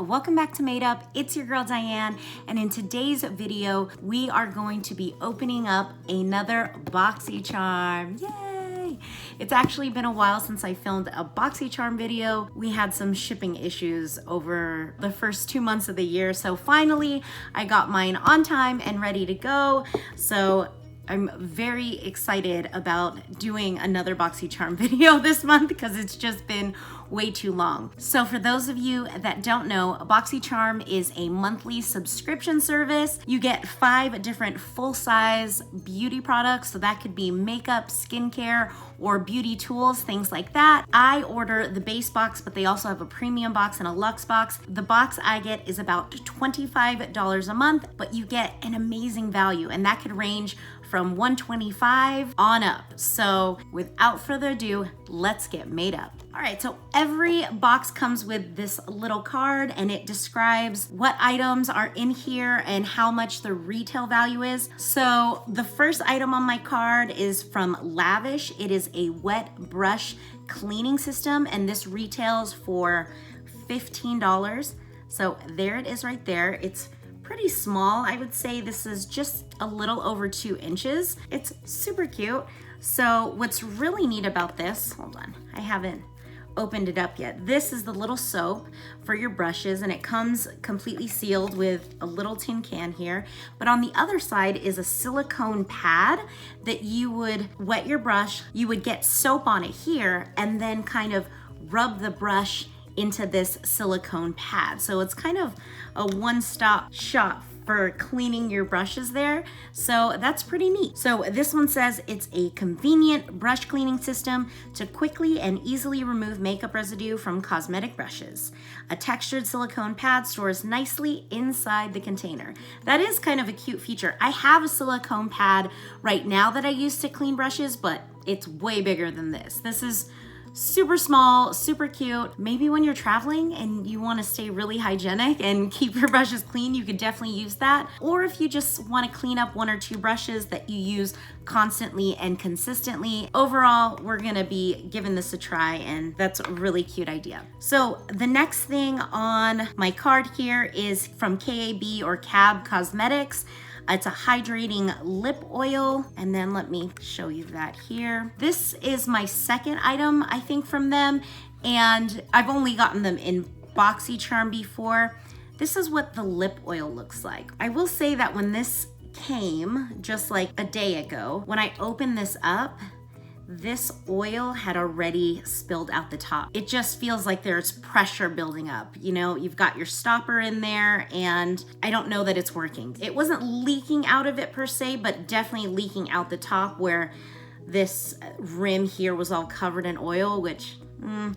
welcome back to Made Up. It's your girl Diane, and in today's video, we are going to be opening up another Boxycharm. Yay! It's actually been a while since I filmed a Boxycharm video. We had some shipping issues over the first 2 months of the year, so finally I got mine on time and ready to go. So I'm very excited about doing another Boxycharm video this month because it's just been way too long. So for those of you that don't know, Boxycharm is a monthly subscription service. You get 5 different full-size beauty products, so that could be makeup, skincare, or beauty tools, things like that. I order the base box, but they also have a premium box and a luxe box. The box I get is about $25 a month, but you get an amazing value, and that could range from $125 on up. So without further ado, let's get made up. All right, so every box comes with this little card and it describes what items are in here and how much the retail value is. So the first item on my card is from Lavish. It is a wet brush cleaning system, and this retails for $15. So there it is right there. It's pretty small. I would say this is just a little over 2 inches. It's super cute. So what's really neat about this, hold on, I haven't opened it up yet. This is the little soap for your brushes, and it comes completely sealed with a little tin can here. But on the other side is a silicone pad that you would wet your brush, you would get soap on it here, and then kind of rub the brush into this silicone pad. So it's kind of a one-stop shop for cleaning your brushes there. So that's pretty neat. So this one says it's a convenient brush cleaning system to quickly and easily remove makeup residue from cosmetic brushes. A textured silicone pad stores nicely inside the container. That is kind of a cute feature. I have a silicone pad right now that I use to clean brushes, but it's way bigger than this. This is super small, super cute. Maybe when you're traveling and you want to stay really hygienic and keep your brushes clean, you could definitely use that. Or if you just want to clean up 1 or 2 brushes that you use constantly and consistently. Overall, we're gonna be giving this a try, and that's a really cute idea. So the next thing on my card here is from KAB or CAB Cosmetics. It's a hydrating lip oil, and then let me show you that here. This is my second item, I think, from them, and I've only gotten them in Boxycharm before. This is what the lip oil looks like. I will say that when this came just like a day ago, when I opened this up, this oil had already spilled out the top. It just feels like there's pressure building up. You know, you've got your stopper in there, and I don't know that it's working. It wasn't leaking out of it per se, but definitely leaking out the top where this rim here was all covered in oil, which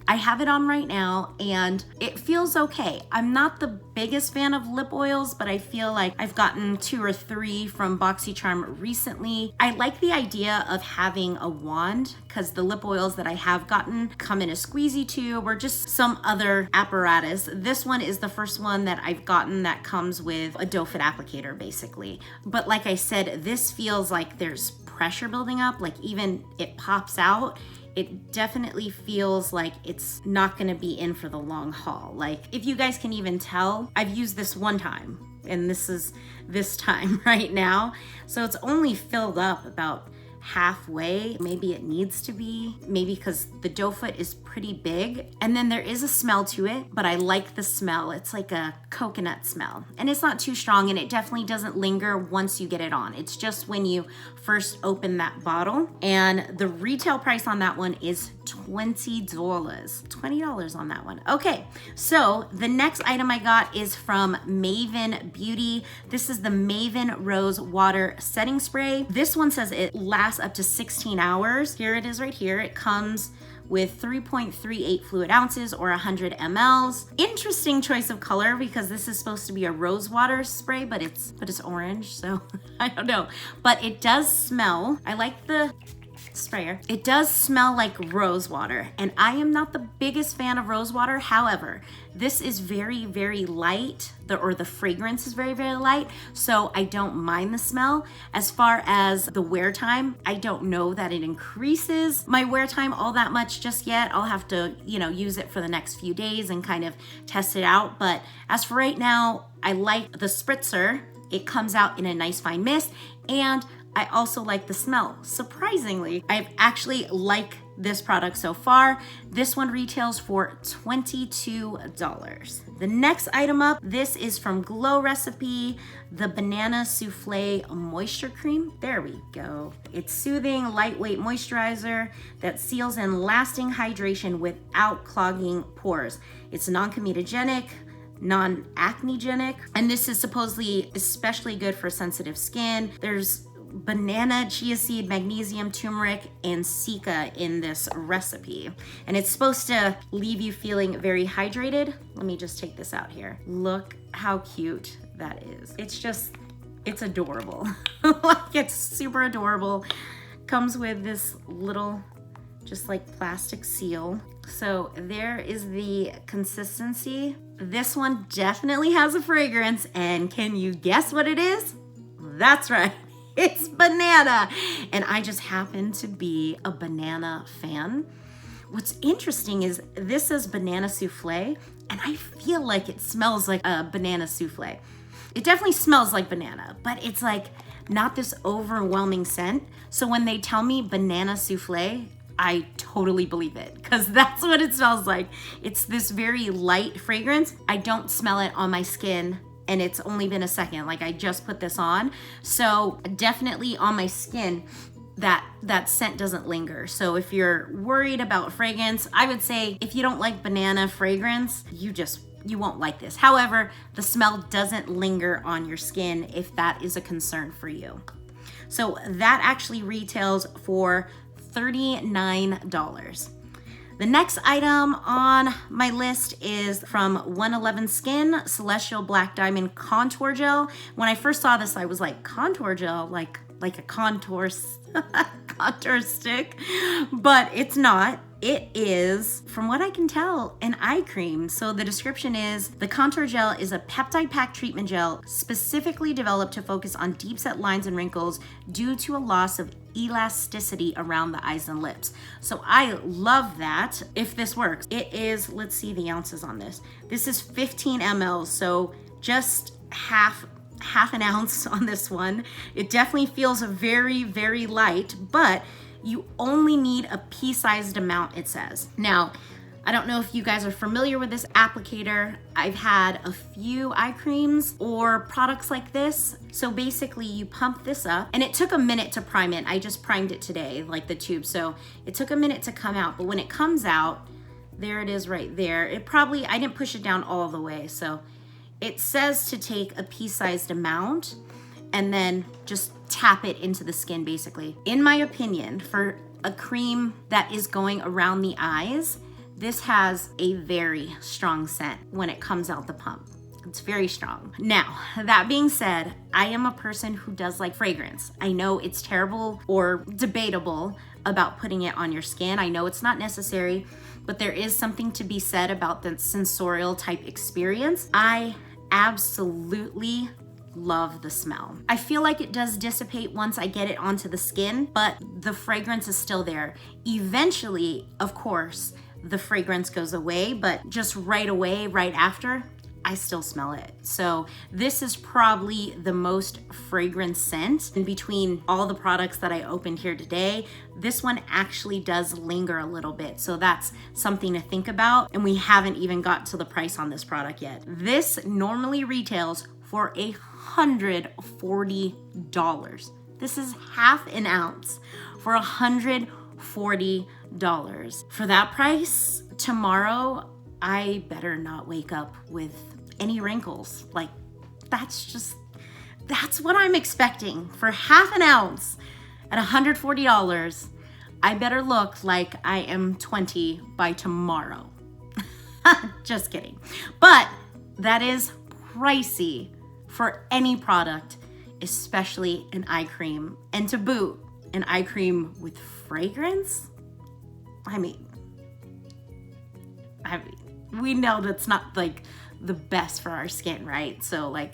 I have it on right now and it feels okay. I'm not the biggest fan of lip oils, but I feel like I've gotten 2 or 3 from Boxycharm recently. I like the idea of having a wand because the lip oils that I have gotten come in a squeezy tube or just some other apparatus. This one is the first one that I've gotten that comes with a doe foot applicator basically. But like I said, this feels like there's pressure building up, like even it pops out. It definitely feels like it's not gonna be in for the long haul. Like, if you guys can even tell, I've used this one time, and this is this time right now. So it's only filled up about halfway. Maybe it needs to be, maybe because the doe foot is pretty big. And then there is a smell to it, but I like the smell. It's like a coconut smell, and it's not too strong, and it definitely doesn't linger once you get it on. It's just when you first open that bottle. And the retail price on that one is $20. $20 on that one. Okay, so the next item I got is from Maven Beauty. This is the Maven Rose Water Setting Spray. This one says it lasts up to 16 hours. Here it is right here. It comes with 3.38 fluid ounces or 100 mLs. Interesting choice of color because this is supposed to be a rose water spray, but it's orange, so I don't know. But it does smell. I like the sprayer. It does smell like rose water, and I am not the biggest fan of rose water. However, this is very, very light, the fragrance is very, very light, so I don't mind the smell. As far as the wear time, I don't know that it increases my wear time all that much just yet. I'll have to, use it for the next few days and kind of test it out. But as for right now, I like the spritzer. It comes out in a nice fine mist, and I also like the smell. Surprisingly, I've actually liked this product so far. This one retails for $22. The next item up, this is from Glow Recipe, the Banana Souffle Moisture Cream. There we go. It's soothing, lightweight moisturizer that seals in lasting hydration without clogging pores. It's non-comedogenic, non-acnegenic, and this is supposedly especially good for sensitive skin. There's banana, chia seed, magnesium, turmeric, and cica in this recipe. And it's supposed to leave you feeling very hydrated. Let me just take this out here. Look how cute that is. It's adorable. Like, it's super adorable. Comes with this little, just like plastic seal. So there is the consistency. This one definitely has a fragrance, and can you guess what it is? That's right. It's banana, and I just happen to be a banana fan. What's interesting is this says banana souffle, and I feel like it smells like a banana souffle. It definitely smells like banana, but it's like not this overwhelming scent. So when they tell me banana souffle, I totally believe it, because that's what it smells like. It's this very light fragrance. I don't smell it on my skin, and it's only been a second. Like, I just put this on. So definitely on my skin, that scent doesn't linger. So if you're worried about fragrance, I would say if you don't like banana fragrance, you won't like this. However, the smell doesn't linger on your skin if that is a concern for you. So that actually retails for $39. The next item on my list is from 111 Skin Celestial Black Diamond Contour Gel. When I first saw this, I was like, contour gel, like a contour stick, but it's not. It is, from what I can tell, an eye cream. So the description is, the contour gel is a peptide packed treatment gel specifically developed to focus on deep set lines and wrinkles due to a loss of elasticity around the eyes and lips. So I love that. If this works, it is, let's see the ounces on this. This is 15 ml, so just half an ounce on this one. It definitely feels very, very light, but you only need a pea-sized amount, it says. Now, I don't know if you guys are familiar with this applicator. I've had a few eye creams or products like this. So basically you pump this up, and it took a minute to prime it. I just primed it today, like the tube. So it took a minute to come out, but when it comes out, there it is right there. I didn't push it down all the way. So it says to take a pea-sized amount and then just tap it into the skin, basically. In my opinion, for a cream that is going around the eyes, this has a very strong scent when it comes out the pump. It's very strong. Now, that being said, I am a person who does like fragrance. I know it's terrible or debatable about putting it on your skin. I know it's not necessary, but there is something to be said about the sensorial type experience. I absolutely love the smell. I feel like it does dissipate once I get it onto the skin, but the fragrance is still there. Eventually, of course, the fragrance goes away, but just right away, right after, I still smell it. So this is probably the most fragrant scent. In between all the products that I opened here today, this one actually does linger a little bit. So that's something to think about. And we haven't even got to the price on this product yet. This normally retails for $140. This is half an ounce for $140. For that price, tomorrow, I better not wake up with any wrinkles. Like, that's what I'm expecting. For half an ounce at $140, I better look like I am 20 by tomorrow. Just kidding. But that is pricey for any product, especially an eye cream. And to boot, an eye cream with fragrance. fragrance? I mean, we know that's not like the best for our skin, right? So like,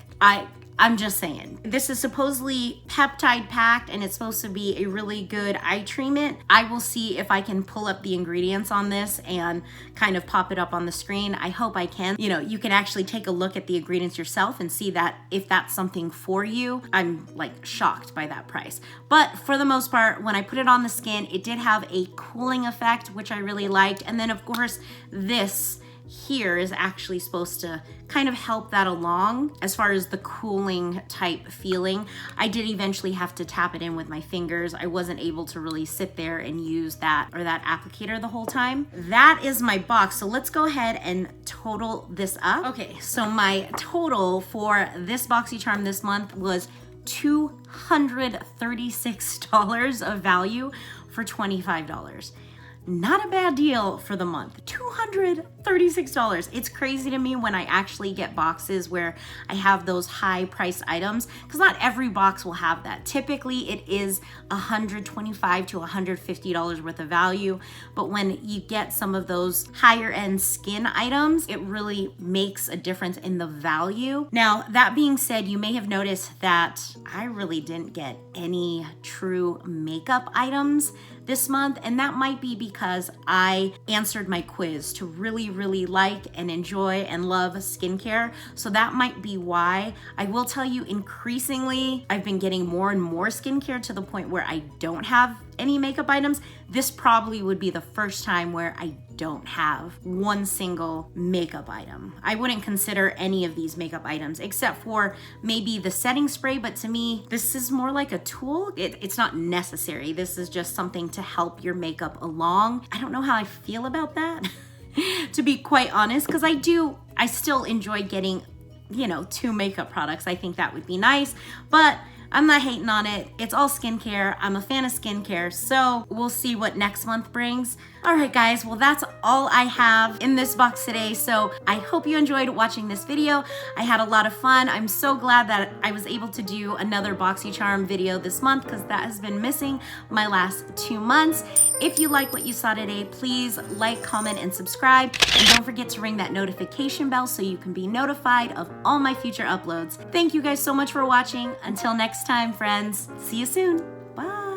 I'm just saying, this is supposedly peptide packed and it's supposed to be a really good eye treatment. I will see if I can pull up the ingredients on this and kind of pop it up on the screen. I hope I can. You know, you can actually take a look at the ingredients yourself and see that if that's something for you. I'm like shocked by that price. But for the most part, when I put it on the skin, it did have a cooling effect, which I really liked. And then of course, this here is actually supposed to kind of help that along as far as the cooling type feeling. I did eventually have to tap it in with my fingers. I wasn't able to really sit there and use that applicator the whole time. That is my box. So let's go ahead and total this up. Okay, so my total for this Boxycharm this month was $236 of value for $25. Not a bad deal for the month. $236. It's crazy to me when I actually get boxes where I have those high price items, because not every box will have that. Typically it is $125 to $150 worth of value, but when you get some of those higher end skin items, it really makes a difference in the value. Now, that being said, you may have noticed that I really didn't get any true makeup items this month, and that might be because I answered my quiz to really like and enjoy and love skincare. So that might be why. I will tell you, increasingly, I've been getting more and more skincare to the point where I don't have any makeup items. This probably would be the first time where I don't have one single makeup item. I wouldn't consider any of these makeup items except for maybe the setting spray, but to me, this is more like a tool. It's not necessary. This is just something to help your makeup along. I don't know how I feel about that, to be quite honest, because I still enjoy getting, you know, 2 makeup products. I think that would be nice, but I'm not hating on it. It's all skincare. I'm a fan of skincare, so we'll see what next month brings. All right, guys, well, that's all I have in this box today. So I hope you enjoyed watching this video. I had a lot of fun. I'm so glad that I was able to do another Boxycharm video this month, because that has been missing my last 2 months. If you like what you saw today, please like, comment, and subscribe. And don't forget to ring that notification bell so you can be notified of all my future uploads. Thank you guys so much for watching. Until next time, friends. See you soon. Bye.